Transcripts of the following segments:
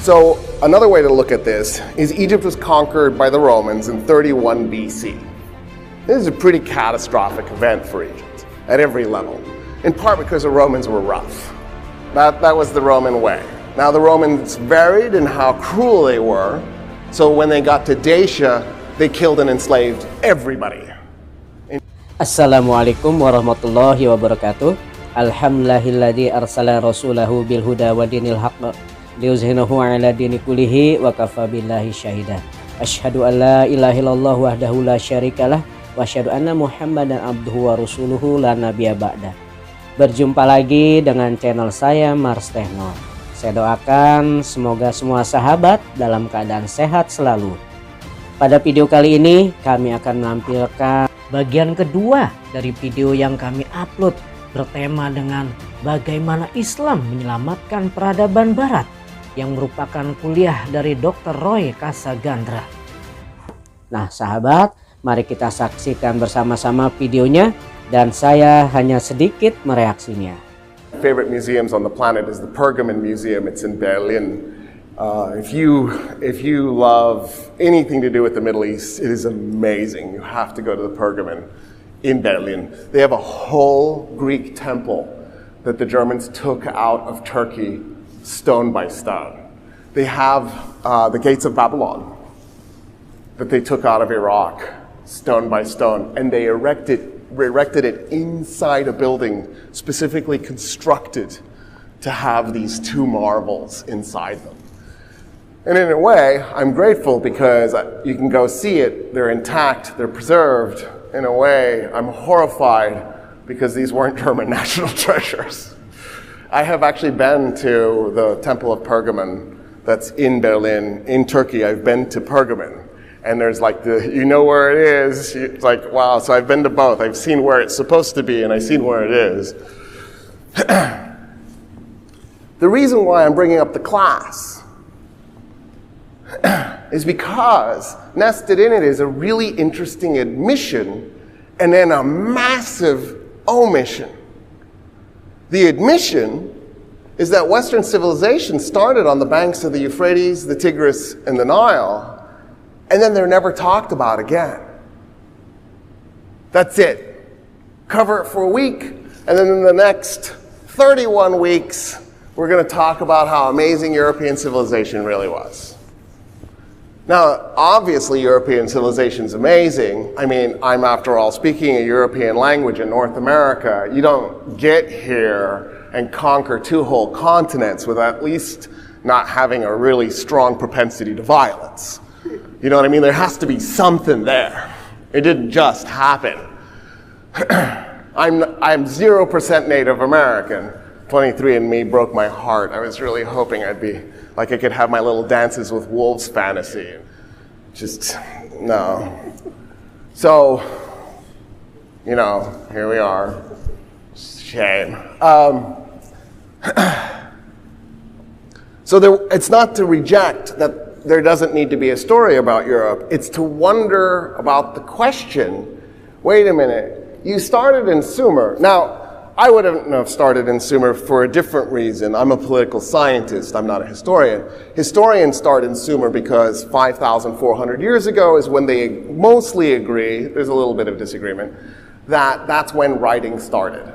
So another way to look at this is Egypt was conquered by the Romans in 31 BC. This is a pretty catastrophic event for Egypt at every level, in part because the Romans were rough. That was the Roman way. Now the Romans varied in how cruel they were, so when they got to Dacia, they killed and enslaved everybody. Assalamualaikum warahmatullahi wabarakatuh. Alhamdulillahilladzi arsala rasulahu bil huda wa dinil haqq liyuzhinahu 'ala dini kullihi wa kafa billahi syahida. Asyhadu an la ilaha illallah wahdahu la syarikalah wa asyhadu anna Muhammadan abduhu wa rasuluhu la nabiyya ba'da. Berjumpa lagi dengan channel saya Mars Techno. Saya doakan semoga semua sahabat dalam keadaan sehat selalu. Pada video kali ini kami akan menampilkan bagian kedua dari video yang kami upload bertema dengan bagaimana Islam menyelamatkan peradaban Barat yang merupakan kuliah dari Dr. Roy Kasagandra. Nah sahabat, mari kita saksikan bersama-sama videonya dan saya hanya sedikit mereaksinya. Favorite museums on the planet is the Pergamon Museum. It's in Berlin. If you love anything to do with the Middle East, it is amazing. You have to go to the Pergamon in Berlin. They have a whole Greek temple that the Germans took out of Turkey stone by stone. They have the gates of Babylon that they took out of Iraq stone by stone, and they erected it inside a building specifically constructed to have these two marvels inside them. And in a way, I'm grateful because you can go see it, they're intact, they're preserved. In a way, I'm horrified because these weren't German national treasures. I have actually been to the Temple of Pergamon that's in Berlin, in Turkey. I've been to Pergamon. And there's like you know where it is. It's like, wow, so I've been to both. I've seen where it's supposed to be and I've seen where it is. The reason why I'm bringing up the class is because nested in it is a really interesting admission and then a massive omission. The admission is that Western civilization started on the banks of the Euphrates, the Tigris, and the Nile, and then they're never talked about again. That's it. Cover it for a week, and then in the next 31 weeks, we're going to talk about how amazing European civilization really was. Now, obviously, European civilization is amazing. I mean, I'm, after all, speaking a European language in North America. You don't get here and conquer two whole continents without at least not having a really strong propensity to violence. You know what I mean? There has to be something there. It didn't just happen. I'm 0% Native American. 23andMe broke my heart. I was really hoping I'd be like I could have my little dances with wolves fantasy. Just, no. So, you know, here we are. Shame. It's not to reject that there doesn't need to be a story about Europe. It's to wonder about the question, wait a minute, you started in Sumer. Now, I wouldn't have started in Sumer for a different reason. I'm a political scientist, I'm not a historian. Historians start in Sumer because 5,400 years ago is when they mostly agree, there's a little bit of disagreement, that that's when writing started.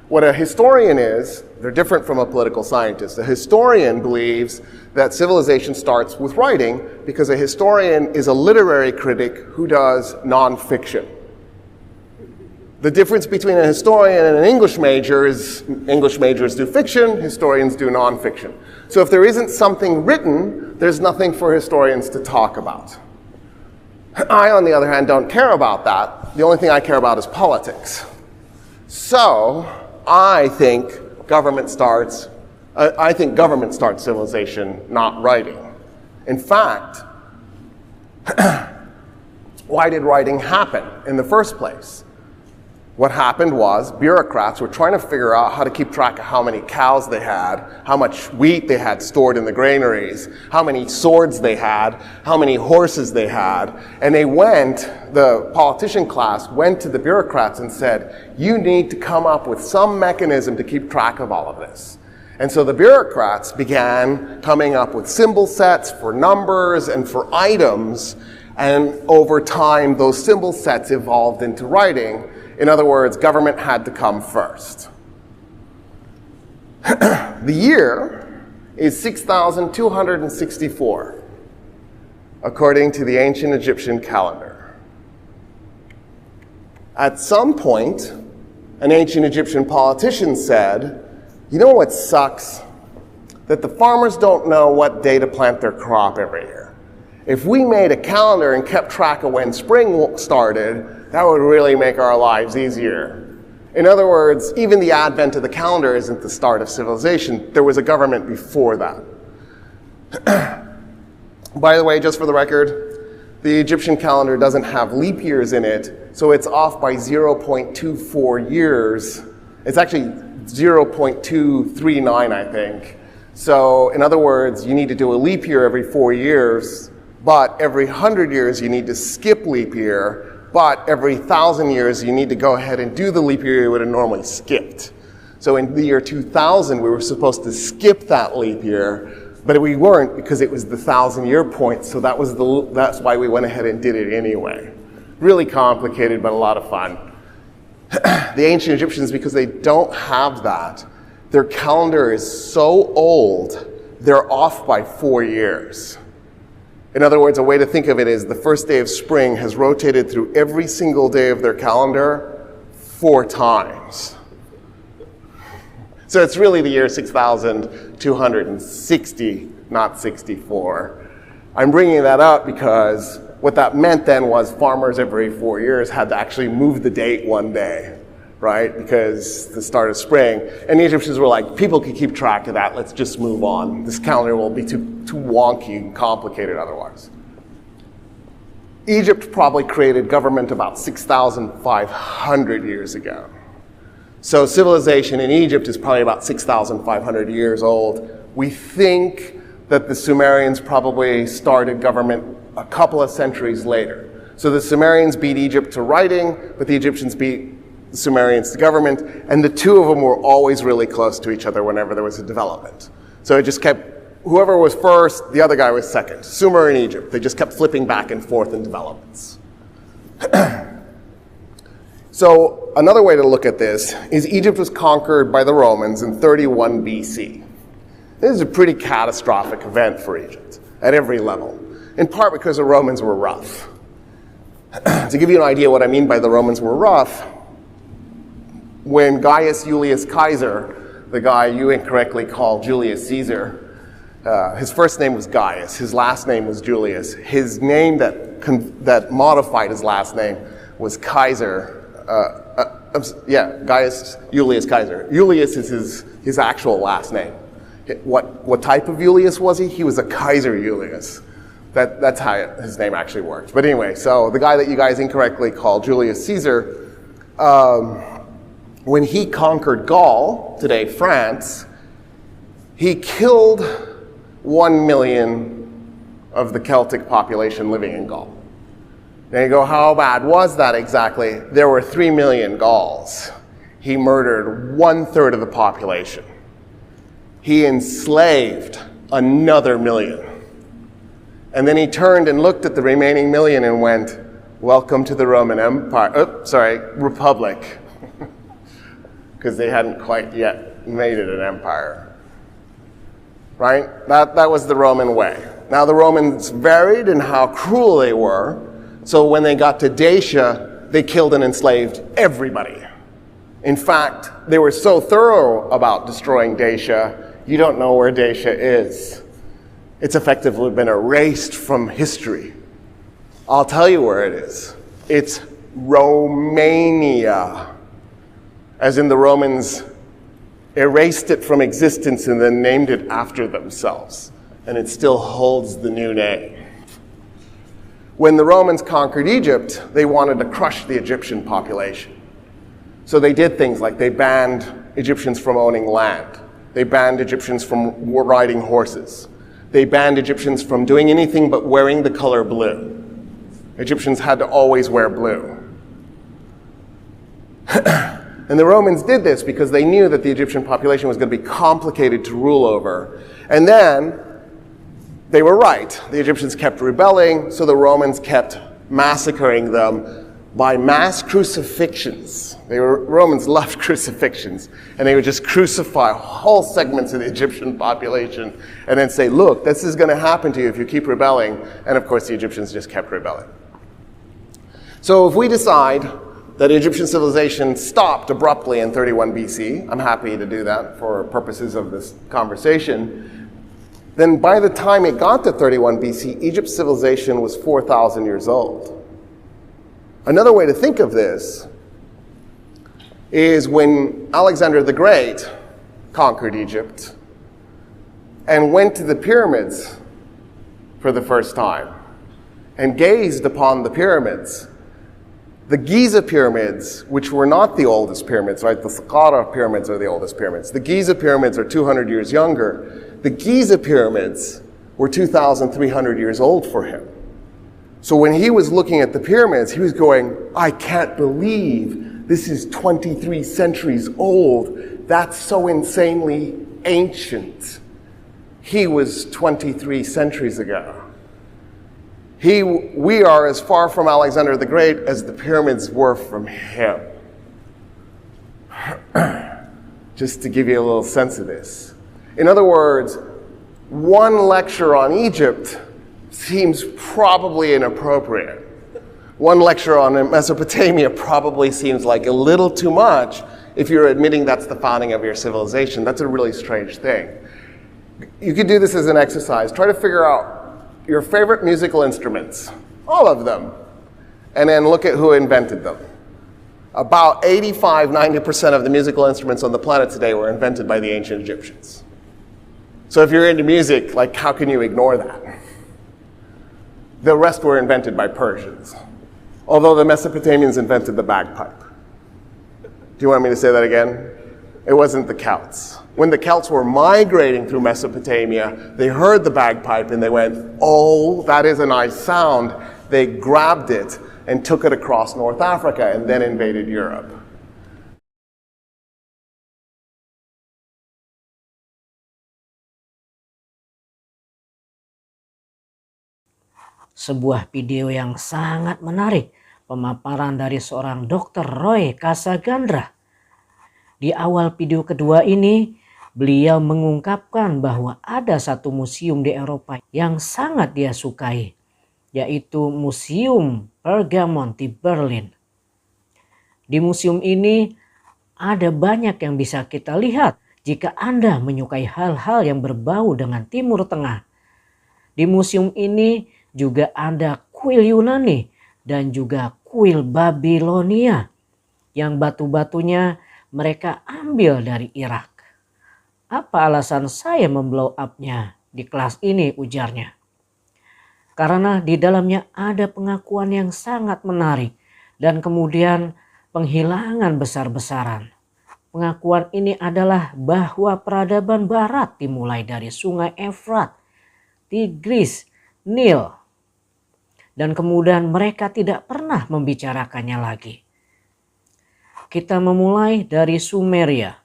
What a historian is, they're different from a political scientist. A historian believes that civilization starts with writing because a historian is a literary critic who does nonfiction. The difference between a historian and an English major is English majors do fiction, historians do nonfiction. So if there isn't something written, there's nothing for historians to talk about. I, on the other hand, don't care about that. The only thing I care about is politics. So I think government starts civilization, not writing. In fact, why did writing happen in the first place? What happened was bureaucrats were trying to figure out how to keep track of how many cows they had, how much wheat they had stored in the granaries, how many swords they had, how many horses they had. And the politician class went to the bureaucrats and said, you need to come up with some mechanism to keep track of all of this. And so the bureaucrats began coming up with symbol sets for numbers and for items, and over time those symbol sets evolved into writing. In other words, government had to come first. The year is 6,264, according to the ancient Egyptian calendar. At some point, an ancient Egyptian politician said, you know what sucks? That the farmers don't know what day to plant their crop every year. If we made a calendar and kept track of when spring started, that would really make our lives easier. In other words, even the advent of the calendar isn't the start of civilization. There was a government before that. By the way, just for the record, the Egyptian calendar doesn't have leap years in it, so it's off by 0.24 years. It's actually 0.239, I think. So in other words, you need to do a leap year every 4 years, but every 100 years you need to skip leap year, but every 1,000 years you need to go ahead and do the leap year you would have normally skipped. So in the year 2000, we were supposed to skip that leap year, but we weren't because it was the 1,000-year point, so that's why we went ahead and did it anyway. Really complicated, but a lot of fun. The ancient Egyptians, because they don't have that, their calendar is so old, they're off by 4 years. In other words, a way to think of it is the first day of spring has rotated through every single day of their calendar 4 times. So it's really the year 6,260, not 64. I'm bringing that up because what that meant then was farmers every 4 years had to actually move the date one day, right? Because the start of spring. And the Egyptians were like, people can keep track of that, let's just move on. This calendar will be too wonky and complicated otherwise. Egypt probably created government about 6,500 years ago. So civilization in Egypt is probably about 6,500 years old. We think that the Sumerians probably started government a couple of centuries later. So the Sumerians beat Egypt to writing, but the Egyptians beat the Sumerians to government, and the two of them were always really close to each other whenever there was a development. So it just kept, whoever was first, the other guy was second. Sumer and Egypt, they just kept flipping back and forth in developments. So another way to look at this is Egypt was conquered by the Romans in 31 BC. This is a pretty catastrophic event for Egypt at every level, in part because the Romans were rough. To give you an idea what I mean by the Romans were rough, when Gaius Julius Caesar, the guy you incorrectly call Julius Caesar, his first name was Gaius, his last name was Julius. His name that modified his last name was Kaiser. Gaius Julius Caesar. Julius is his actual last name. What type of Julius was he? He was a Kaiser Julius. That's how his name actually worked. But anyway, so the guy that you guys incorrectly call Julius Caesar, when he conquered Gaul, today France, he killed 1 million of the Celtic population living in Gaul. Now you go, how bad was that exactly? There were 3 million Gauls. He murdered 1/3 of the population. He enslaved another 1 million. And then he turned and looked at the remaining 1 million and went, welcome to the Roman Empire, Republic. Because they hadn't quite yet made it an empire. Right? That was the Roman way. Now the Romans varied in how cruel they were. So when they got to Dacia, they killed and enslaved everybody. In fact, they were so thorough about destroying Dacia, you don't know where Dacia is. It's effectively been erased from history. I'll tell you where it is. It's Romania. As in the Romans erased it from existence and then named it after themselves. And it still holds the new name. When the Romans conquered Egypt, they wanted to crush the Egyptian population. So they did things like they banned Egyptians from owning land. They banned Egyptians from riding horses. They banned Egyptians from doing anything but wearing the color blue. And the Romans did this because they knew that the Egyptian population was going to be complicated to rule over. And then they were right. The Egyptians kept rebelling, so the Romans kept massacring them by mass crucifixions. Romans loved crucifixions, and they would just crucify whole segments of the Egyptian population and then say, look, this is going to happen to you if you keep rebelling. And of course, the Egyptians just kept rebelling. So if we decide that Egyptian civilization stopped abruptly in 31 BC, I'm happy to do that for purposes of this conversation, then by the time it got to 31 BC, Egypt's civilization was 4,000 years old. Another way to think of this is when Alexander the Great conquered Egypt and went to the pyramids for the first time and gazed upon the pyramids. The Giza pyramids, which were not the oldest pyramids, right? The Saqqara pyramids are the oldest pyramids. The Giza pyramids are 200 years younger. The Giza pyramids were 2,300 years old for him. So when he was looking at the pyramids, he was going, I can't believe this is 23 centuries old. That's so insanely ancient. He was 23 centuries ago. We are as far from Alexander the Great as the pyramids were from him. Just to give you a little sense of this. In other words, one lecture on Egypt seems probably inappropriate. One lecture on Mesopotamia probably seems like a little too much if you're admitting that's the founding of your civilization. That's a really strange thing. You could do this as an exercise. Try to figure out your favorite musical instruments, all of them, and then look at who invented them. About 85-90% of the musical instruments on the planet today were invented by the ancient Egyptians. So if you're into music, like, how can you ignore that? The rest were invented by Persians, although the Mesopotamians invented the bagpipe. Do you want me to say that again? It wasn't the Celts. When the Celts were migrating through Mesopotamia, they heard the bagpipe and they went, oh, that is a nice sound. They grabbed it and took it across North Africa and then invaded Europe. Sebuah video yang sangat menarik, pemaparan dari seorang Dr. Roy Casagandra. Di awal video kedua ini, beliau mengungkapkan bahwa ada satu museum di Eropa yang sangat dia sukai, yaitu Museum Pergamon di Berlin. Di museum ini ada banyak yang bisa kita lihat jika Anda menyukai hal-hal yang berbau dengan Timur Tengah. Di museum ini juga ada kuil Yunani dan juga kuil Babilonia yang batu-batunya mereka ambil dari Irak. Apa alasan saya memblow up-nya di kelas ini, ujarnya? Karena di dalamnya ada pengakuan yang sangat menarik dan kemudian penghilangan besar-besaran. Pengakuan ini adalah bahwa peradaban barat dimulai dari sungai Efrat, Tigris, Nil. Dan kemudian mereka tidak pernah membicarakannya lagi. Kita memulai dari Sumeria.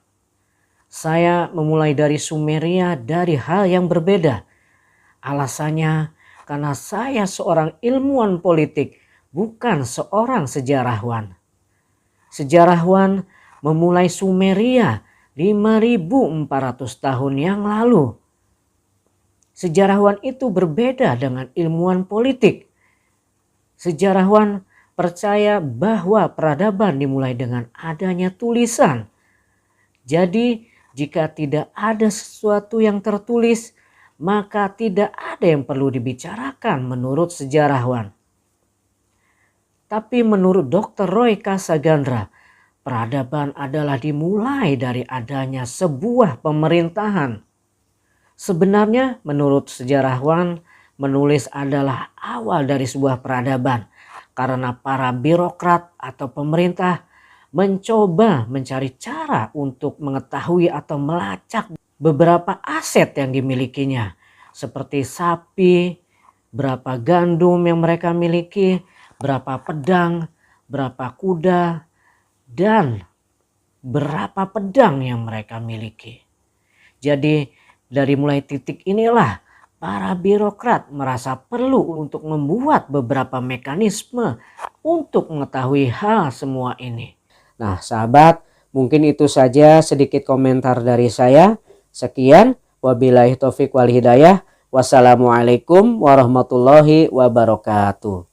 Saya memulai dari Sumeria dari hal yang berbeda. Alasannya karena saya seorang ilmuwan politik, bukan seorang sejarawan. Sejarawan memulai Sumeria 5.400 tahun yang lalu. Sejarawan itu berbeda dengan ilmuwan politik. Sejarawan percaya bahwa peradaban dimulai dengan adanya tulisan. Jadi jika tidak ada sesuatu yang tertulis, maka tidak ada yang perlu dibicarakan menurut sejarawan. Tapi menurut Dr. Roy Casagandra, peradaban adalah dimulai dari adanya sebuah pemerintahan. Sebenarnya menurut sejarawan, menulis adalah awal dari sebuah peradaban karena para birokrat atau pemerintah mencoba mencari cara untuk mengetahui atau melacak beberapa aset yang dimilikinya, seperti sapi, berapa gandum yang mereka miliki, berapa pedang, berapa kuda, dan berapa pedang yang mereka miliki. Jadi dari mulai titik inilah para birokrat merasa perlu untuk membuat beberapa mekanisme untuk mengetahui hal semua ini. Nah sahabat, mungkin itu saja sedikit komentar dari saya. Sekian, wabillahi taufik wal hidayah. Wassalamualaikum warahmatullahi wabarakatuh.